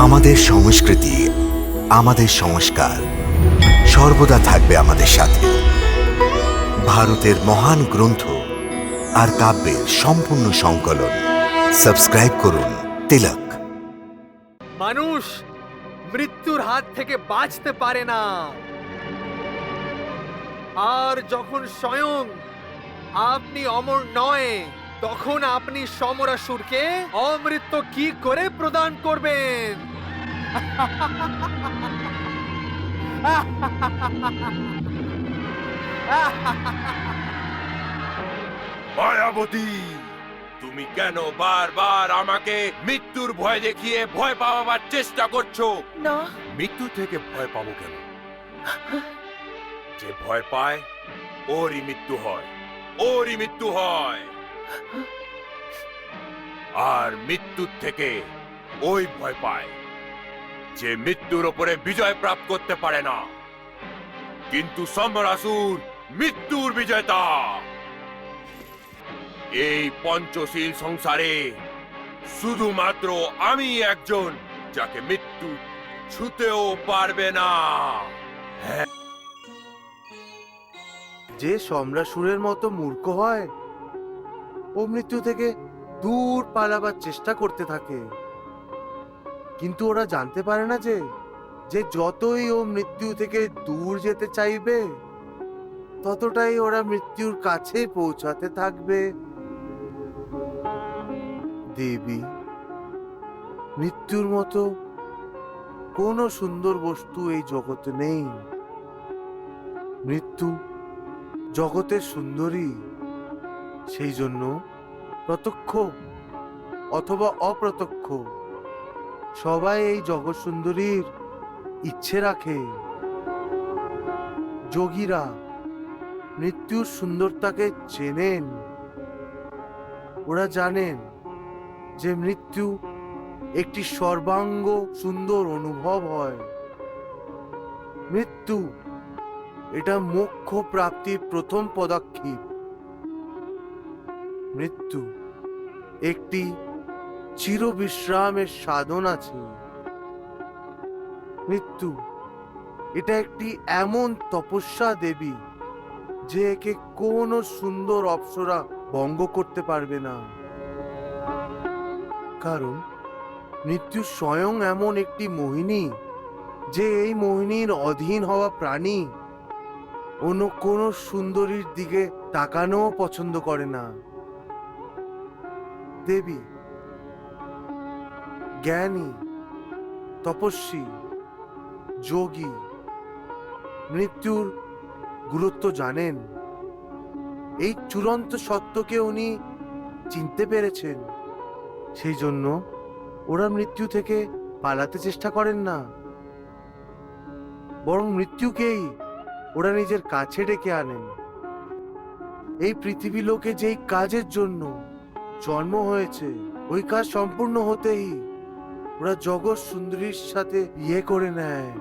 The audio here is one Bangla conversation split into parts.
আমাদের সংস্কৃতি, আমাদের সংস্কার সর্বদা থাকবে আমাদের সাথে। ভারতের মহান গ্রন্থ আর কাব্যের সম্পূর্ণ সংকলন। সাবস্ক্রাইব করুন তিলক। মানুষ মৃত্যুর হাত থেকে বাঁচতে পারে না, আর যখন স্বয়ং আপনি অমর নয়, তখন আপনি সমরাসুরকে অমৃত্যু কি করে প্রদান করবেন? মায়াবতী, তুমি কেন বারবার আমাকে মৃত্যুর ভয় দেখিয়ে ভয় পাওয়াবার চেষ্টা করছো? না, মৃত্যু থেকে ভয় পাবো কেন? যে ভয় পায় ওরই মৃত্যু হয়, ওরই মৃত্যু হয়। আর মৃত্যুর থেকে ওই ভয় পায় যে মৃত্যুর ওপরে বিজয় প্রাপ্ত করতে পারে না। কিন্তু সমরাসুর মৃত্যুর বিজেতা। এই পঞ্চশীল সংসারে শুধুমাত্র আমি একজন যাকে মৃত্যু ছুতেও পারবে না। যে সম্রাসুরের মতো মূর্খ হয়, ও মৃত্যু থেকে দূর পালাবার চেষ্টা করতে থাকে। কিন্তু ওরা জানতে পারে না যে যে যতই ও মৃত্যু থেকে দূর যেতে চাইবে, ততটাই ওরা মৃত্যুর কাছে পৌঁছাতে থাকবে। দেবী, মৃত্যুর মতো কোনো সুন্দর বস্তু এই জগতে নেই। মৃত্যু জগতের সুন্দরী, সেই জন্য প্রত্যক্ষ অথবা অপ্রত্যক্ষ সবাই এই জগৎ সুন্দরীর ইচ্ছে রাখে। যোগীরা মৃত্যুর সুন্দরতাকে চেনেন। ওরা জানেন যে মৃত্যু একটি সর্বাঙ্গ সুন্দর অনুভব হয়। মৃত্যু এটা মোক্ষ প্রাপ্তির প্রথম পদক্ষেপ। মৃত্যু একটি চিরবিশ্রামের সাধন আছে। মৃত্যু এটা একটি এমন তপস্যা দেবী যে একে কোনো সুন্দর অপ্সরা ভঙ্গ করতে পারবে না। কারণ মৃত্যু স্বয়ং এমন একটি মোহিনী যে এই মোহিনীর অধীন হওয়া প্রাণী অন্য কোনো সুন্দরীর দিকে তাকানোও পছন্দ করে না। দেবী জ্ঞানী, তপস্বী, যোগী মৃত্যুর গুরুত্ব জানেন। এই চূড়ান্ত সত্যকে উনি চিনতে পেরেছেন। সেই জন্য ওরা মৃত্যু থেকে পালাতে চেষ্টা করেন না, বরং মৃত্যুকেই ওরা নিজের কাছে ডেকে আনেন। এই পৃথিবী লোকে যেই কাজের জন্য জন্ম হয়েছে, ওই কাজ সম্পূর্ণ হতেই ওরা জগৎ সুন্দরীর সাথে বিয়ে করে নেয়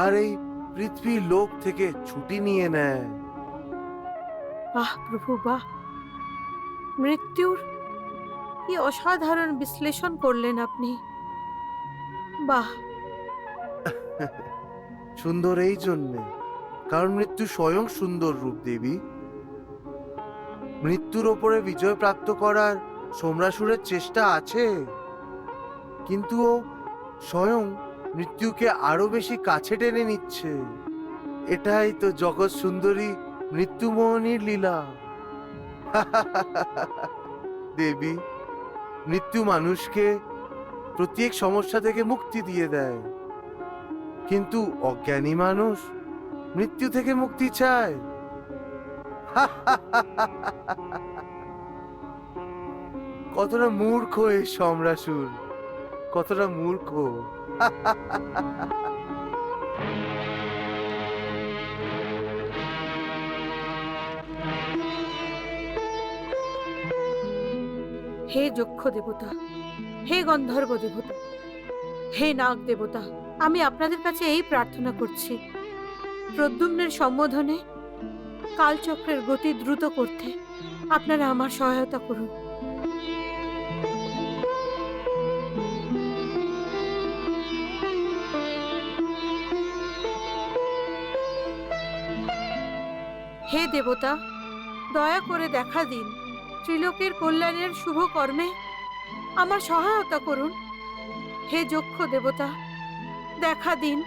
আর এই পৃথিবী লোক থেকে ছুটি নিয়ে নেয়। বাহ প্রভু বাহ! মৃত্যুর কি অসাধারণ বিশ্লেষণ করলেন আপনি। বাহ! সুন্দর এই জন্যে কারণ মৃত্যু স্বয়ং সুন্দর রূপ। দেবী, মৃত্যুর ওপরে বিজয় প্রাপ্ত করার সম্রাসুরের চেষ্টা আছে, কিন্তু ও স্বয়ং মৃত্যুকে আরো বেশি কাছে টেনে নিচ্ছে। এটাই তো জগৎ সুন্দরী মৃত্যুমোহনীর লীলা। দেবী, মৃত্যু মানুষকে প্রত্যেক সমস্যা থেকে মুক্তি দিয়ে দেয়, কিন্তু অজ্ঞানী মানুষ মৃত্যু থেকে মুক্তি চায়। কতটা মূর্খ এই সম্রাসুর, কতটা মূর্খ! হে যক্ষ দেবতা, হে গন্ধর্ব দেবতা, হে নাগ দেবতা, আমি আপনাদের কাছে এই প্রার্থনা করছি, প্রদ্যুম্নের সম্বোধনে কালচক্রের গতি দ্রুত করতে আপনারা আমার সহায়তা করুন। হে দেবতা, দয়া করে দেখা দিন, ত্রিলোকের কল্যাণের শুভ কর্মে আমার সহায়তা করুন। হে যক্ষ দেবতা, দেখা দিন।